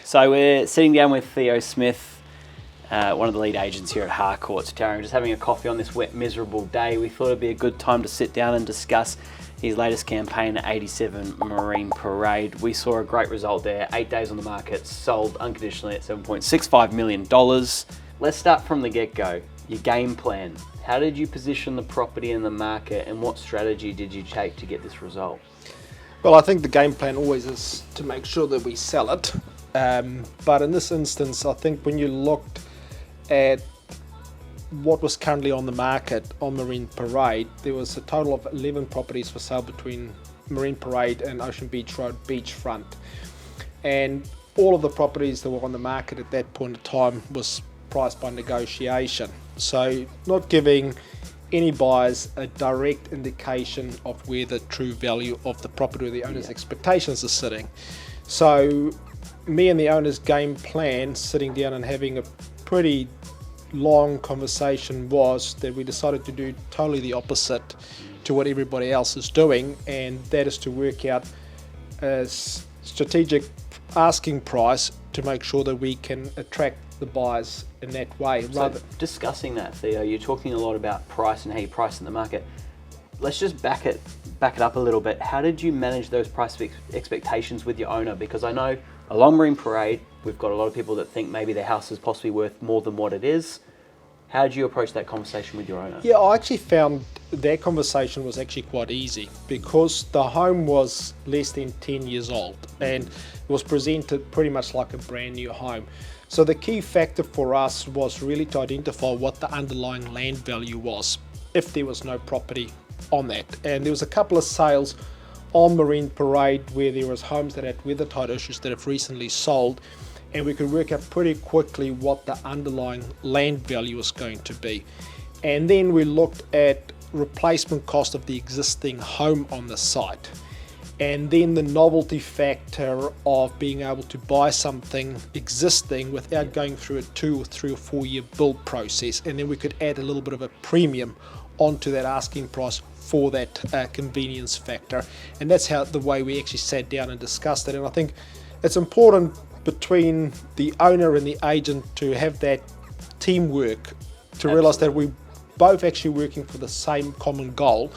So we're sitting down with Theo Smith, one of the lead agents here at Harcourts Tower, just having a coffee on this wet, miserable day. We thought it'd be a good time to sit down and discuss his latest campaign at 87 Merine Parade. We saw a great result there, 8 days on the market, sold unconditionally at $7.65 million. Let's start from the get-go. Your game plan. How did you position the property in the market, and what strategy did you take to get this result? Well, I think the game plan always is to make sure that we sell it. But in this instance, I think when you looked at what was currently on the market on Merine Parade, there was a total of 11 properties for sale between Merine Parade and Ocean Beach Road beachfront. And all of the properties that were on the market at that point in time was priced by negotiation. So not giving any buyers a direct indication of where the true value of the property or the owner's expectations are sitting. So me and the owner's game plan, sitting down and having a pretty long conversation, was that we decided to do totally the opposite to what everybody else is doing, and that is to work out a strategic asking price to make sure that we can attract the buyers in that way. So discussing that, Theo, you're talking a lot about price and how you price in the market. Let's just back it up a little bit. How did you manage those price expectations with your owner? Because I know along Merine Parade, we've got a lot of people that think maybe their house is possibly worth more than what it is. How did you approach that conversation with your owner? Yeah, I actually found that conversation was actually quite easy, because the home was less than 10 years old and it was presented pretty much like a brand new home. So the key factor for us was really to identify what the underlying land value was if there was no property on that. And there was a couple of sales on Merine Parade where there was homes that had weather tight issues that have recently sold, and we could work out pretty quickly what the underlying land value was going to be. And then we looked at replacement cost of the existing home on the site, and then the novelty factor of being able to buy something existing without going through a 2 or 3 or 4 year build process, and then we could add a little bit of a premium onto that asking price for that convenience factor. And that's how the way we actually sat down and discussed it. And I think it's important between the owner and the agent to have that teamwork, to realise that we're both actually working for the same common goal,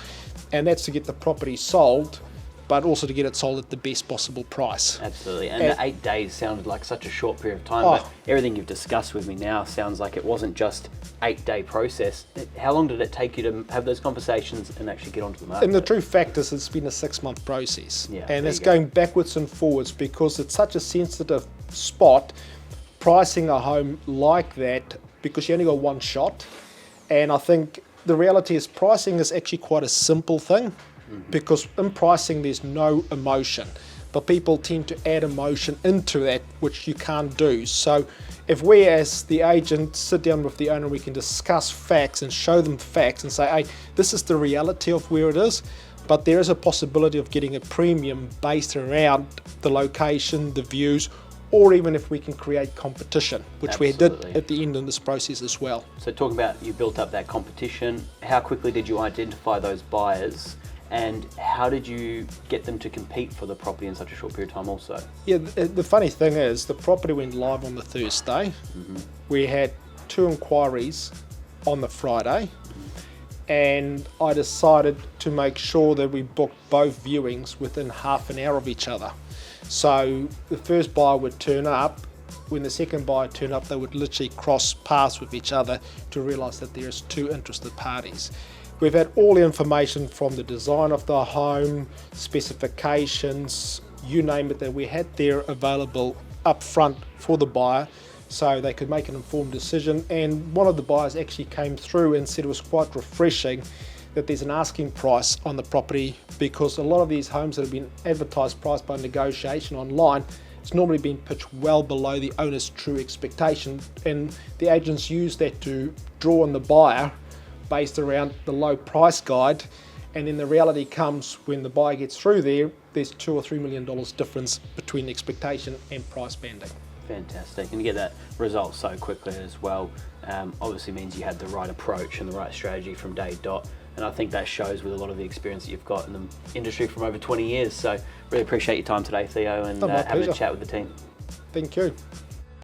and that's to get the property sold, but also to get it sold at the best possible price. Absolutely. And the 8 days sounded like such a short period of time, but everything you've discussed with me now sounds like it wasn't just 8-day process. How long did it take you to have those conversations and actually get onto the market? And the true fact is it's been a 6-month process. Yeah, and it's going backwards and forwards because it's such a sensitive spot, pricing a home like that, because you only got one shot. And I think the reality is pricing is actually quite a simple thing, because in pricing there's no emotion, but people tend to add emotion into that, which you can't do. So if we as the agent sit down with the owner, we can discuss facts and show them facts and say, hey, this is the reality of where it is, but there is a possibility of getting a premium based around the location, the views, or even if we can create competition, which we did at the end of this process as well. So talking about, you built up that competition, how quickly did you identify those buyers, and how did you get them to compete for the property in such a short period of time also? Yeah, the funny thing is the property went live on the Thursday. We had 2 inquiries on the Friday, and I decided to make sure that we booked both viewings within half an hour of each other. So the first buyer would turn up. When the second buyer turned up, they would literally cross paths with each other to realise that there's 2 interested parties. We've had all the information from the design of the home, specifications, you name it, that we had there available up front for the buyer so they could make an informed decision. And one of the buyers actually came through and said it was quite refreshing that there's an asking price on the property, because a lot of these homes that have been advertised priced by negotiation online, it's normally been pitched well below the owner's true expectation, and the agents use that to draw on the buyer based around the low price guide. And then the reality comes when the buyer gets through there, there's $2 or $3 million difference between expectation and price banding. Fantastic. And you get that result so quickly as well. Obviously means you had the right approach and the right strategy from day dot. And I think that shows with a lot of the experience that you've got in the industry from over 20 years. So really appreciate your time today, Theo, and having a chat with the team. Thank you.